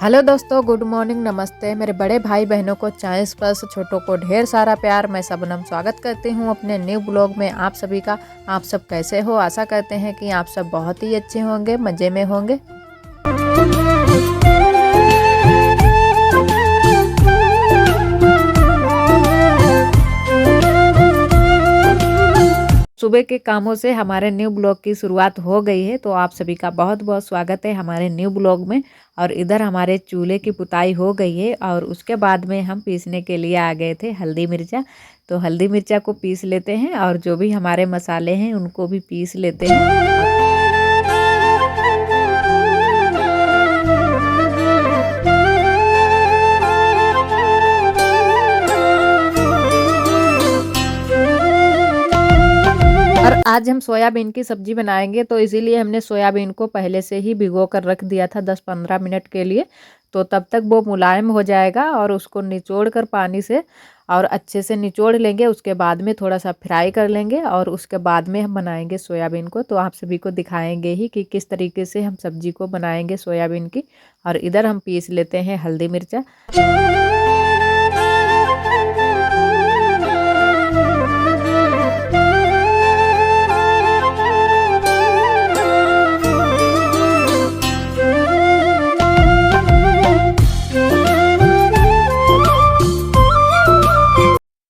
Hello दोस्तों, good morning, नमस्ते। मेरे बड़े भाई बहनों को, चाहे प्लस छोटों को ढेर सारा प्यार। मैं सबनम स्वागत करती हूँ अपने न्यू ब्लॉग में आप सभी का। आप सब कैसे हो? आशा करते हैं कि आप सब बहुत ही अच्छे होंगे, मज़े में होंगे। सुबह के कामों से हमारे न्यू ब्लॉग की शुरुआत हो गई है, तो आप सभी का बहुत बहुत स्वागत है हमारे न्यू ब्लॉग में। और इधर हमारे चूल्हे की पुताई हो गई है और उसके बाद में हम पीसने के लिए आ गए थे हल्दी मिर्चा। तो हल्दी मिर्चा को पीस लेते हैं और जो भी हमारे मसाले हैं उनको भी पीस लेते हैं। और आज हम सोयाबीन की सब्ज़ी बनाएंगे, तो इसीलिए हमने सोयाबीन को पहले से ही भिगो कर रख दिया था 10-15 मिनट के लिए। तो तब तक वो मुलायम हो जाएगा और उसको निचोड़ कर पानी से और अच्छे से निचोड़ लेंगे। उसके बाद में थोड़ा सा फ्राई कर लेंगे और उसके बाद में हम बनाएंगे सोयाबीन को। तो आप सभी को दिखाएंगे ही कि किस तरीके से हम सब्ज़ी को बनाएंगे सोयाबीन की। और इधर हम पीस लेते हैं हल्दी मिर्चा।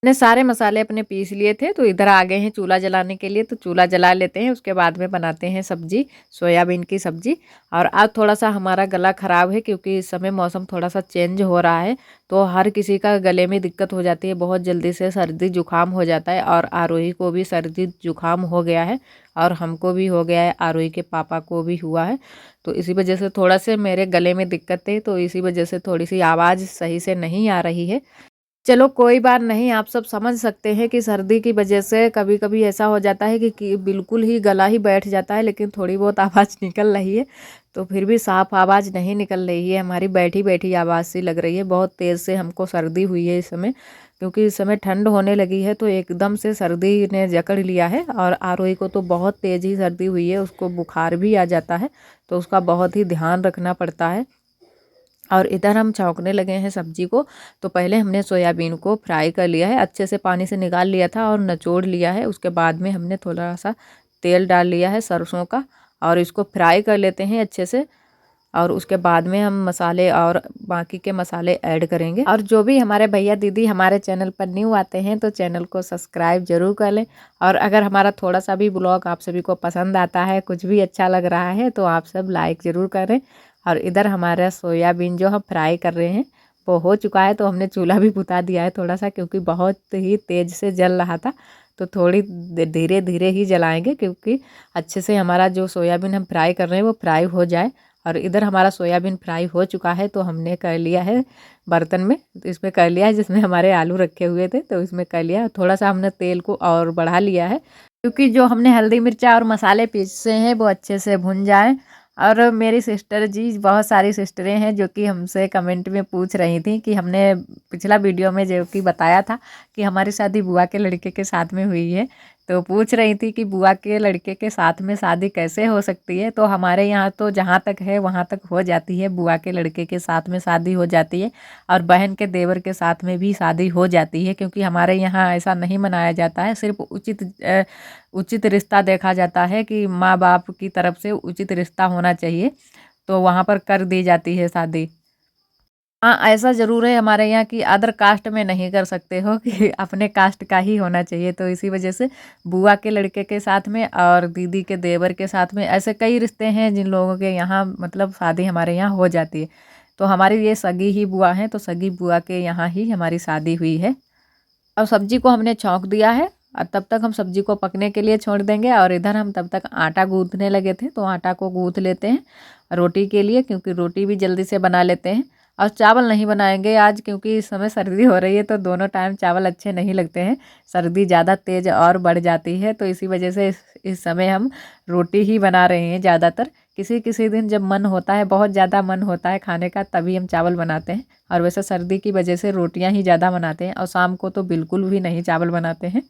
मैंने सारे मसाले अपने पीस लिए थे, तो इधर आ गए हैं चूल्हा जलाने के लिए। तो चूल्हा जला लेते हैं, उसके बाद में बनाते हैं सब्जी, सोयाबीन की सब्जी। और आज थोड़ा सा हमारा गला ख़राब है क्योंकि इस समय मौसम थोड़ा सा चेंज हो रहा है, तो हर किसी का गले में दिक्कत हो जाती है, बहुत जल्दी से सर्दी जुकाम हो जाता है। और आरोही को भी सर्दी जुकाम हो गया है और हमको भी हो गया है, आरोही के पापा को भी हुआ है। तो इसी वजह से थोड़ा से मेरे गले में दिक्कत है, तो इसी वजह से थोड़ी सी आवाज़ सही से नहीं आ रही है। चलो कोई बात नहीं, आप सब समझ सकते हैं कि सर्दी की वजह से कभी कभी ऐसा हो जाता है कि बिल्कुल ही गला ही बैठ जाता है, लेकिन थोड़ी बहुत आवाज़ निकल रही है। तो फिर भी साफ आवाज़ नहीं निकल रही है, हमारी बैठी बैठी आवाज़ सी लग रही है। बहुत तेज़ से हमको सर्दी हुई है इस समय, क्योंकि इस समय ठंड होने लगी है, तो एकदम से सर्दी ने जकड़ लिया है। और आरोही को तो बहुत तेज़ ही सर्दी हुई है, उसको बुखार भी आ जाता है, तो उसका बहुत ही ध्यान रखना पड़ता है। और इधर हम छौंकने लगे हैं सब्जी को। तो पहले हमने सोयाबीन को फ्राई कर लिया है, अच्छे से पानी से निकाल लिया था और निचोड़ लिया है। उसके बाद में हमने थोड़ा सा तेल डाल लिया है सरसों का और इसको फ्राई कर लेते हैं अच्छे से। और उसके बाद में हम मसाले और बाकी के मसाले ऐड करेंगे। और जो भी हमारे भैया दीदी हमारे चैनल पर न्यू आते हैं, तो चैनल को सब्सक्राइब जरूर कर लें। और अगर हमारा थोड़ा सा भी ब्लॉग आप सभी को पसंद आता है, कुछ भी अच्छा लग रहा है, तो आप सब लाइक ज़रूर करें। और इधर हमारा सोयाबीन जो हम फ्राई कर रहे हैं वो हो चुका है, तो हमने चूल्हा भी बुता दिया है थोड़ा सा, क्योंकि बहुत ही तेज़ से जल रहा था। तो थोड़ी धीरे धीरे ही जलाएंगे, क्योंकि अच्छे से हमारा जो सोयाबीन हम फ्राई कर रहे हैं वो फ्राई हो जाए। और इधर हमारा सोयाबीन फ्राई हो चुका है, तो हमने कर लिया है बर्तन में, तो इसमें कर लिया है जिसमें हमारे आलू रखे हुए थे, तो इसमें कर लिया। थोड़ा सा हमने तेल को और बढ़ा लिया है, क्योंकि जो हमने हल्दी मिर्चा और मसाले पीसे हैं वो अच्छे से भुन जाए। और मेरी सिस्टर जी, बहुत सारी सिस्टरें हैं जो कि हमसे कमेंट में पूछ रही थी कि हमने पिछला वीडियो में जो कि बताया था कि हमारी शादी बुआ के लड़के के साथ में हुई है, तो पूछ रही थी कि बुआ के लड़के के साथ में शादी कैसे हो सकती है। तो हमारे यहाँ तो जहाँ तक है वहाँ तक हो जाती है, बुआ के लड़के के साथ में शादी हो जाती है और बहन के देवर के साथ में भी शादी हो जाती है। क्योंकि हमारे यहाँ ऐसा नहीं मनाया जाता है, सिर्फ उचित रिश्ता देखा जाता है कि माँ बाप की तरफ से उचित रिश्ता होना चाहिए, तो वहाँ पर कर दी जाती है शादी। हाँ, ऐसा ज़रूर है हमारे यहाँ कि अदर कास्ट में नहीं कर सकते हो, कि अपने कास्ट का ही होना चाहिए। तो इसी वजह से बुआ के लड़के के साथ में और दीदी के देवर के साथ में ऐसे कई रिश्ते हैं जिन लोगों के यहाँ मतलब शादी हमारे यहाँ हो जाती है। तो हमारी ये सगी ही बुआ हैं, तो सगी बुआ के यहाँ ही हमारी शादी हुई है। और सब्जी को हमने छौंक दिया है और तब तक हम सब्जी को पकने के लिए छोड़ देंगे। और इधर हम तब तक आटा गूँथने लगे थे, तो आटा को गूँथ लेते हैं रोटी के लिए, क्योंकि रोटी भी जल्दी से बना लेते हैं। और चावल नहीं बनाएंगे आज, क्योंकि इस समय सर्दी हो रही है, तो दोनों टाइम चावल अच्छे नहीं लगते हैं, सर्दी ज़्यादा तेज़ और बढ़ जाती है। तो इसी वजह से इस समय हम रोटी ही बना रहे हैं ज़्यादातर। किसी किसी दिन जब मन होता है, बहुत ज़्यादा मन होता है खाने का, तभी हम चावल बनाते हैं। और वैसे सर्दी की वजह से रोटियां ही ज़्यादा बनाते हैं, और शाम को तो बिल्कुल भी नहीं चावल बनाते हैं।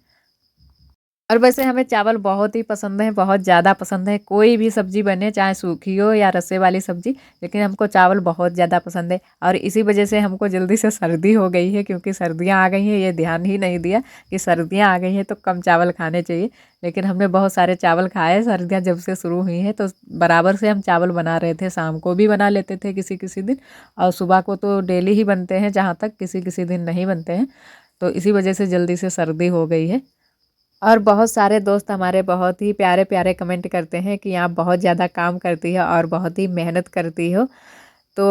और वैसे हमें चावल बहुत ही पसंद है, बहुत ज़्यादा पसंद है। कोई भी सब्जी बने, चाहे सूखी हो या रसे वाली सब्जी, लेकिन हमको चावल बहुत ज़्यादा पसंद है। और इसी वजह से हमको जल्दी से सर्दी हो गई है, क्योंकि सर्दियाँ आ गई हैं। ये ध्यान ही नहीं दिया कि सर्दियाँ आ गई हैं तो कम चावल खाने चाहिए, लेकिन हमने बहुत सारे चावल खाए। सर्दियाँ जब से शुरू हुई हैं तो बराबर से हम चावल बना रहे थे। शाम को भी बना लेते थे किसी किसी दिन, और सुबह को तो डेली ही बनते हैं, जहाँ तक किसी किसी दिन नहीं बनते हैं। तो इसी वजह से जल्दी से सर्दी हो गई है। और बहुत सारे दोस्त हमारे बहुत ही प्यारे प्यारे कमेंट करते हैं कि आप बहुत ज़्यादा काम करती हो और बहुत ही मेहनत करती हो। तो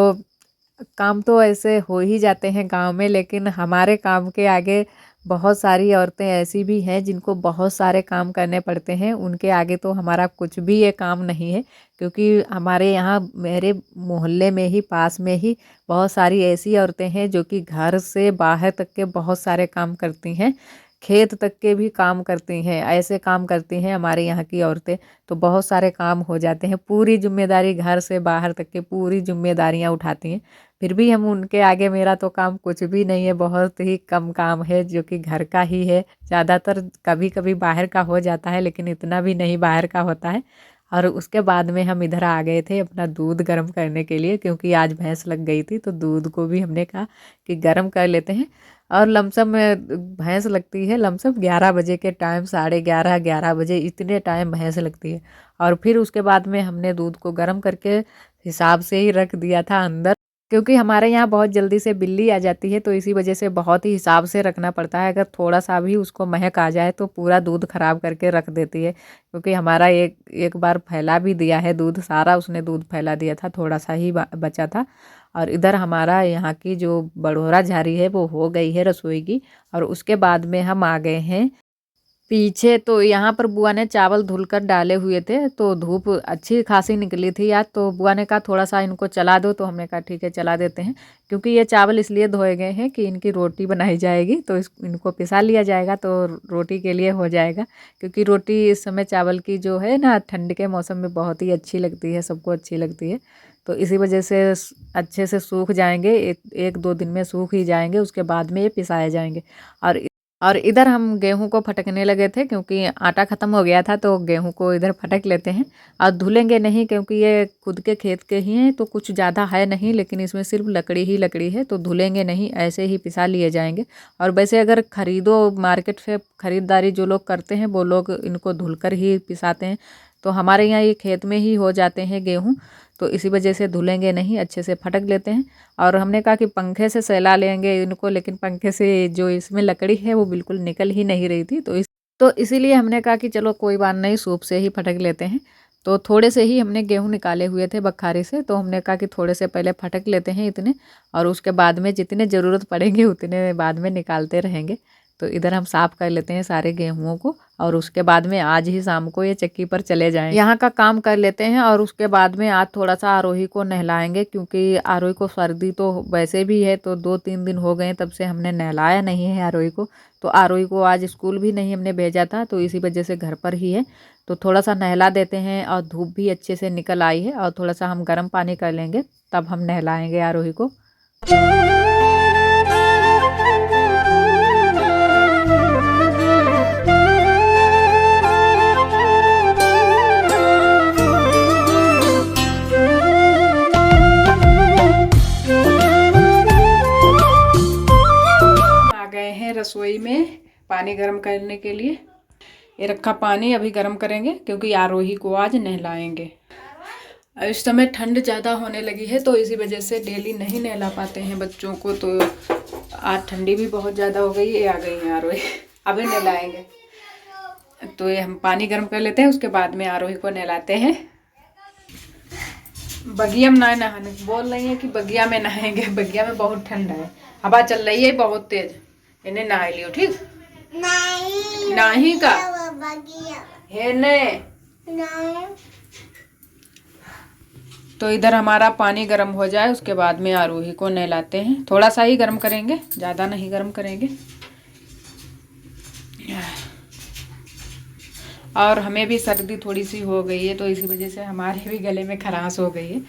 काम तो ऐसे हो ही जाते हैं गांव में, लेकिन हमारे काम के आगे बहुत सारी औरतें ऐसी भी हैं जिनको बहुत सारे काम करने पड़ते हैं। उनके आगे तो हमारा कुछ भी ये काम नहीं है, क्योंकि हमारे यहाँ मेरे मोहल्ले में ही, पास में ही बहुत सारी ऐसी औरतें हैं जो कि घर से बाहर तक के बहुत सारे काम करती हैं, खेत तक के भी काम करती हैं। ऐसे काम करती हैं हमारे यहाँ की औरतें, तो बहुत सारे काम हो जाते हैं। पूरी जिम्मेदारी, घर से बाहर तक के पूरी जिम्मेदारियाँ उठाती हैं। फिर भी हम उनके आगे, मेरा तो काम कुछ भी नहीं है, बहुत ही कम काम है जो कि घर का ही है। ज़्यादातर कभी कभी बाहर का हो जाता है, लेकिन इतना भी नहीं बाहर का होता है। और उसके बाद में हम इधर आ गए थे अपना दूध गर्म करने के लिए, क्योंकि आज भैंस लग गई थी, तो दूध को भी हमने कहा कि गर्म कर लेते हैं। और लमसम भैंस लगती है लमसम 11 बजे के टाइम, 11:30 11 बजे, इतने टाइम भैंस लगती है। और फिर उसके बाद में हमने दूध को गर्म करके हिसाब से ही रख दिया था अंदर, क्योंकि हमारे यहाँ बहुत जल्दी से बिल्ली आ जाती है, तो इसी वजह से बहुत ही हिसाब से रखना पड़ता है। अगर थोड़ा सा भी उसको महक आ जाए तो पूरा दूध खराब करके रख देती है। क्योंकि हमारा एक एक बार फैला भी दिया है दूध, सारा उसने दूध फैला दिया था, थोड़ा सा ही बचा था। और इधर हमारा यहाँ की जो बड़ोरा झाड़ी है वो हो गई है रसोई की। और उसके बाद में हम आ गए हैं पीछे। तो यहाँ पर बुआ ने चावल धुलकर डाले हुए थे, तो धूप अच्छी खासी निकली थी आज, तो बुआ ने कहा थोड़ा सा इनको चला दो, तो हमने कहा ठीक है चला देते हैं। क्योंकि ये चावल इसलिए धोए गए हैं कि इनकी रोटी बनाई जाएगी, तो इनको पिसा लिया जाएगा तो रोटी के लिए हो जाएगा। क्योंकि रोटी इस समय चावल की जो है ना, ठंड के मौसम में बहुत ही अच्छी लगती है, सबको अच्छी लगती है। तो इसी वजह से अच्छे से सूख जाएंगे, एक दो दिन में सूख ही जाएंगे, उसके बाद में ये पिसाए जाएंगे। और इधर हम गेहूं को फटकने लगे थे, क्योंकि आटा ख़त्म हो गया था, तो गेहूं को इधर फटक लेते हैं। और धुलेंगे नहीं, क्योंकि ये खुद के खेत के ही हैं, तो कुछ ज़्यादा है नहीं, लेकिन इसमें सिर्फ लकड़ी ही लकड़ी है, तो धुलेंगे नहीं, ऐसे ही पिसा लिए जाएंगे। और वैसे अगर खरीदो, मार्केट से ख़रीदारी जो लोग करते हैं वो लोग इनको धुलकर ही पिसाते हैं। तो हमारे यहाँ ये खेत में ही हो जाते हैं गेहूँ, तो इसी वजह से धुलेंगे नहीं, अच्छे से फटक लेते हैं। और हमने कहा कि पंखे से सहला लेंगे इनको, लेकिन पंखे से जो इसमें लकड़ी है वो बिल्कुल निकल ही नहीं रही थी, तो इसीलिए हमने कहा कि चलो कोई बात नहीं, सूप से ही फटक लेते हैं। तो थोड़े से ही हमने गेहूं निकाले हुए थे बखारी से, तो हमने कहा कि थोड़े से पहले फटक लेते हैं इतने, और उसके बाद में जितने ज़रूरत पड़ेंगे उतने बाद में निकालते रहेंगे। तो इधर हम साफ़ कर लेते हैं सारे गेहूँओं को, और उसके बाद में आज ही शाम को ये चक्की पर चले जाएं, यहाँ का काम कर लेते हैं। और उसके बाद में आज थोड़ा सा आरोही को नहलाएंगे, क्योंकि आरोही को सर्दी तो वैसे भी है, तो 2-3 दिन हो गए तब से हमने नहलाया नहीं है आरोही को। तो आरोही को आज स्कूल भी नहीं हमने भेजा था, तो इसी वजह से घर पर ही है। तो थोड़ा सा नहला देते हैं, और धूप भी अच्छे से निकल आई है, और थोड़ा सा हम गर्म पानी कर लेंगे, तब हम नहलाएंगे आरोही को। रसोई में पानी गर्म करने के लिए ये रखा पानी, अभी गर्म करेंगे, क्योंकि आरोही को आज नहलाएंगे। इस समय ठंड ज़्यादा होने लगी है, तो इसी वजह से डेली नहीं नहला पाते हैं बच्चों को। तो आज ठंडी भी बहुत ज़्यादा हो गई है, आ गई है आरोही, अभी नहलाएंगे। तो ये हम पानी गर्म कर लेते हैं, उसके बाद में आरोही को नहलाते हैं। बगिया में नहाने बोल रही है कि बगिया में नहाएंगे, बगिया में बहुत ठंड है, हवा चल रही है बहुत तेज, इन्हें नहा लियो ठीक। नहीं का है ने। तो इधर हमारा पानी गर्म हो जाए, उसके बाद में आरोही को नहलाते हैं। थोड़ा सा ही गर्म करेंगे, ज़्यादा नहीं गर्म करेंगे। और हमें भी सर्दी थोड़ी सी हो गई है, तो इसी वजह से हमारे भी गले में खराश हो गई है।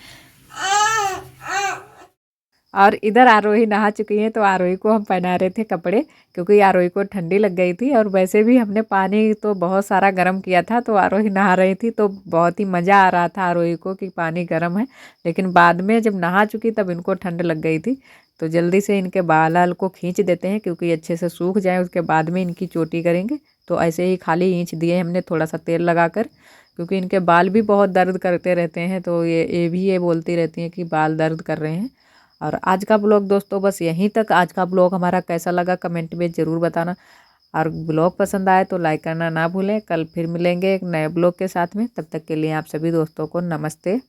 और इधर आरोही नहा चुकी हैं, तो आरोही को हम पहना रहे थे कपड़े, क्योंकि आरोही को ठंडी लग गई थी। और वैसे भी हमने पानी तो बहुत सारा गर्म किया था, तो आरोही नहा रही थी, तो बहुत ही मज़ा आ रहा था आरोही को कि पानी गर्म है। लेकिन बाद में जब नहा चुकी तब इनको ठंड लग गई थी, तो जल्दी से इनके बाल वाल को खींच देते हैं, क्योंकि अच्छे से सूख जाए, उसके बाद में इनकी चोटी करेंगे। तो ऐसे ही खाली खींच दिए हमने थोड़ा सा तेल लगाकर, क्योंकि इनके बाल भी बहुत दर्द करते रहते हैं, तो ये बोलती रहती हैं कि बाल दर्द कर रहे हैं। और आज का ब्लॉग दोस्तों बस यहीं तक। आज का ब्लॉग हमारा कैसा लगा कमेंट में ज़रूर बताना, और ब्लॉग पसंद आए तो लाइक करना ना भूलें। कल फिर मिलेंगे एक नए ब्लॉग के साथ में, तब तक के लिए आप सभी दोस्तों को नमस्ते।